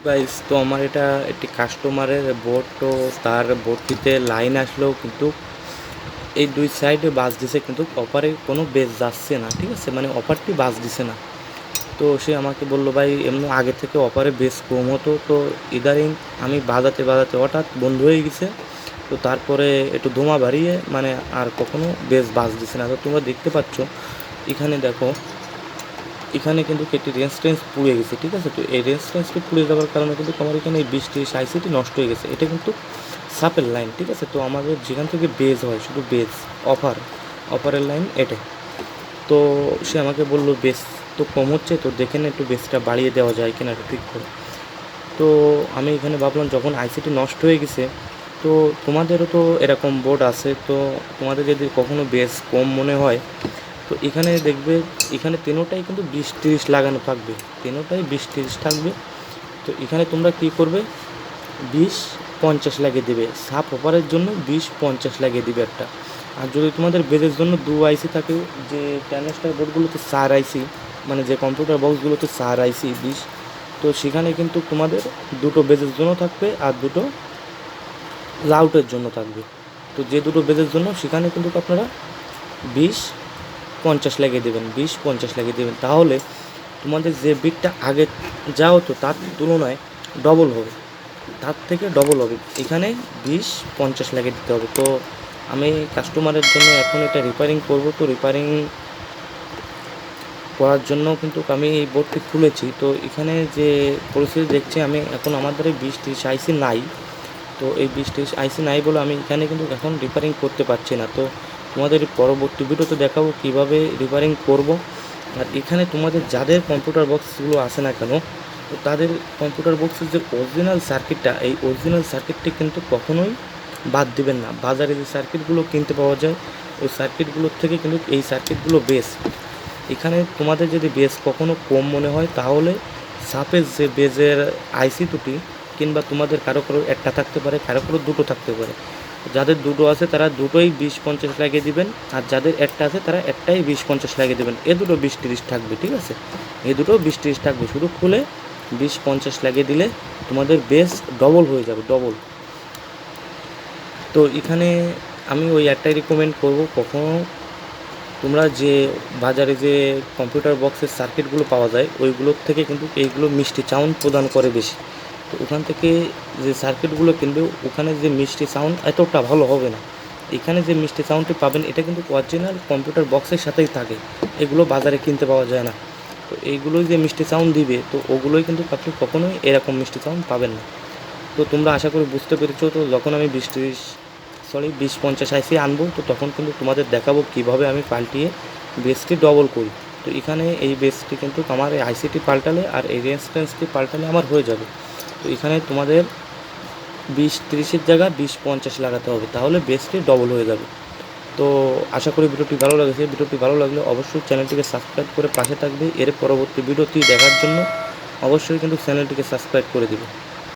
Guys, তো আমার এটা একটি কাস্টমারের বোর্ড, তো তার বোর্ডটিতে লাইন আসলেও কিন্তু এই দুই সাইডে বাস দিছে, কিন্তু অপারে কোনো বেস যাচ্ছে না। ঠিক আছে, মানে অপারটি বাস দিছে না। তো সে আমাকে বললো, ভাই এমনি আগে থেকে অপারে বেস কম হতো, তো ইদারিং আমি বাজাতে বাজাতে হঠাৎ বন্ধ হয়ে গেছে। তো তারপরে একটু ধোঁয়া বাড়িয়ে মানে আর কখনো বেস বাস দিছে না। তো তোমরা দেখতে পাচ্ছ এখানে দেখো, এখানে কিন্তু একটি রেঞ্জ পুড়ে গেছে। ঠিক আছে, তো এই রেঞ্জটি পুড়ে যাওয়ার কারণে কিন্তু আমার এখানে এই 20-30 আইসিটি নষ্ট হয়ে গেছে। এটা কিন্তু সাপের লাইন। ঠিক আছে, তো আমাদের যেখান থেকে বেজ হয়, শুধু বেজ অফারের লাইন এটাই। তো সে আমাকে বললো, বেস তো কম হচ্ছে, তো দেখে না একটু বেসটা বাড়িয়ে দেওয়া যায় কিনা একটু ঠিক করে। তো আমি এখানে ভাবলাম যখন আইসিটি নষ্ট হয়ে গেছে, তো তোমাদেরও তো এরকম বোর্ড আছে, তো তোমাদের যদি কখনো বেস কম মনে হয়, তো এখানে দেখবে এখানে তিনোটাই কিন্তু 20-30 লাগানো থাকবে, তিনোটাই 20-30 থাকবে। তো এখানে তোমরা কী করবে, 20-50 লাগিয়ে দেবে। সাপ অপারের জন্য 20-50 লাগিয়ে দিবে একটা। আর যদি তোমাদের বেজের জন্য 2 আইসি থাকে, যে ট্রানজিস্টার বোর্ডগুলোতে 4 আইসি, মানে যে কম্পিউটার বক্সগুলোতে 4 আইসি 20, তো সেখানে কিন্তু তোমাদের দুটো বেজের জন্য থাকবে আর দুটো লাউটের জন্য থাকবে। তো যে দুটো বেজের জন্য সেখানে কিন্তু আপনারা 20-50 লাগিয়ে দেবেন, 20-50 লাগিয়ে দেবেন। তাহলে তোমাদের যে বিটটা আগে যাও, তো তার তুলনায় ডবল হবে, তার থেকে ডবল হবে। এখানে 20-50 লাগিয়ে দিতে হবে। তো আমি কাস্টমারের জন্য এখন এটা রিপেয়ারিং করব, তো রিপেয়ারিং করার জন্য কিন্তু আমি এই বোর্ডটি খুলেছি। তো এখানে যে পরিস্থিতি দেখছি, আমি এখন আমাদের এই 20-30 আইসি নাই। তো এই 20-30 আইসি নাই বলে আমি এখানে কিন্তু এখন রিপেয়ারিং করতে পারছি না। তো তোমাদের পরবর্তী ভিডিওতে দেখাবো কীভাবে রিপেয়ারিং করব। আর এখানে তোমাদের যাদের কম্পিউটার বক্সগুলো আসে না কেন, তো তাদের কম্পিউটার বক্সের যে অরিজিনাল সার্কিটটা, এই অরিজিনাল সার্কিটটি কিন্তু কখনোই বাদ দিবেন না। বাজারে যে সার্কিটগুলো কিনতে পাওয়া যায়, ওই সার্কিটগুলোর থেকে কিন্তু এই সার্কিটগুলো বেস্ট। এখানে তোমাদের যদি বেস কখনো কম মনে হয়, তাহলে সাপের যে বেজের আইসি দুটি, কিংবা তোমাদের কারো কারো একটা থাকতে পারে, কারো কারো দুটো থাকতে পারে। যাদের দুটো আছে তারা দুটোই 20-50 লাগিয়ে দিবেন, আর যাদের একটা আছে তারা একটাই 20-50 লাগিয়ে দেবেন। এ দুটো 20-30 থাকবে। ঠিক আছে, এই দুটো 20-30 থাকবে, শুধু খুলে 20-50 লাগিয়ে দিলে তোমাদের বেস ডবল হয়ে যাবে, ডবল। তো এখানে আমি ওই একটাই রিকমেন্ড করব, কখনো তোমরা যে বাজারে যে কম্পিউটার বক্সের সার্কিটগুলো পাওয়া যায়, ওইগুলোর থেকে কিন্তু এইগুলো মিষ্টি সাউন্ড প্রদান করে বেশি। তো ওখান থেকে যে সার্কিটগুলো কিনবে, ওখানে যে মিষ্টি সাউন্ড এতটা ভালো হবে না। এখানে যে মিষ্টি সাউন্ডটি পাবেন, এটা কিন্তু অরিজিনাল কম্পিউটার বক্সের সাথেই থাকে, এগুলো বাজারে কিনতে পাওয়া যায় না। তো এইগুলোই যে মিষ্টি সাউন্ড দিবে, তো ওগুলোই কিন্তু আপনি কখনোই এরকম মিষ্টি সাউন্ড পাবেন না। তো তোমরা আশা করি বুঝতে পেরেছো। তো যখন আমি 20-50 আইসি আনবো, তো তখন কিন্তু তোমাদের দেখাবো কীভাবে আমি পাল্টিয়ে বেসটি ডবল করি। তো এখানে এই বেসটি কিন্তু আমার এই আইসিটি পাল্টালে আর এই রেজিস্ট্যান্সটি পাল্টালে আমার হয়ে যাবে। তো এখানে তোমাদের 20-30-এর জায়গায় 20-50 লাগাতে হবে, তাহলে বেসটি ডবল হয়ে যাবে। তো আশা করি ভিডিওটি ভালো লেগেছে। ভিডিওটি ভালো লাগলে অবশ্যই চ্যানেলটিকে সাবস্ক্রাইব করে পাশে থাকবে। এর পরবর্তী ভিডিওটি দেখার জন্য অবশ্যই কিন্তু চ্যানেলটিকে সাবস্ক্রাইব করে দিবে।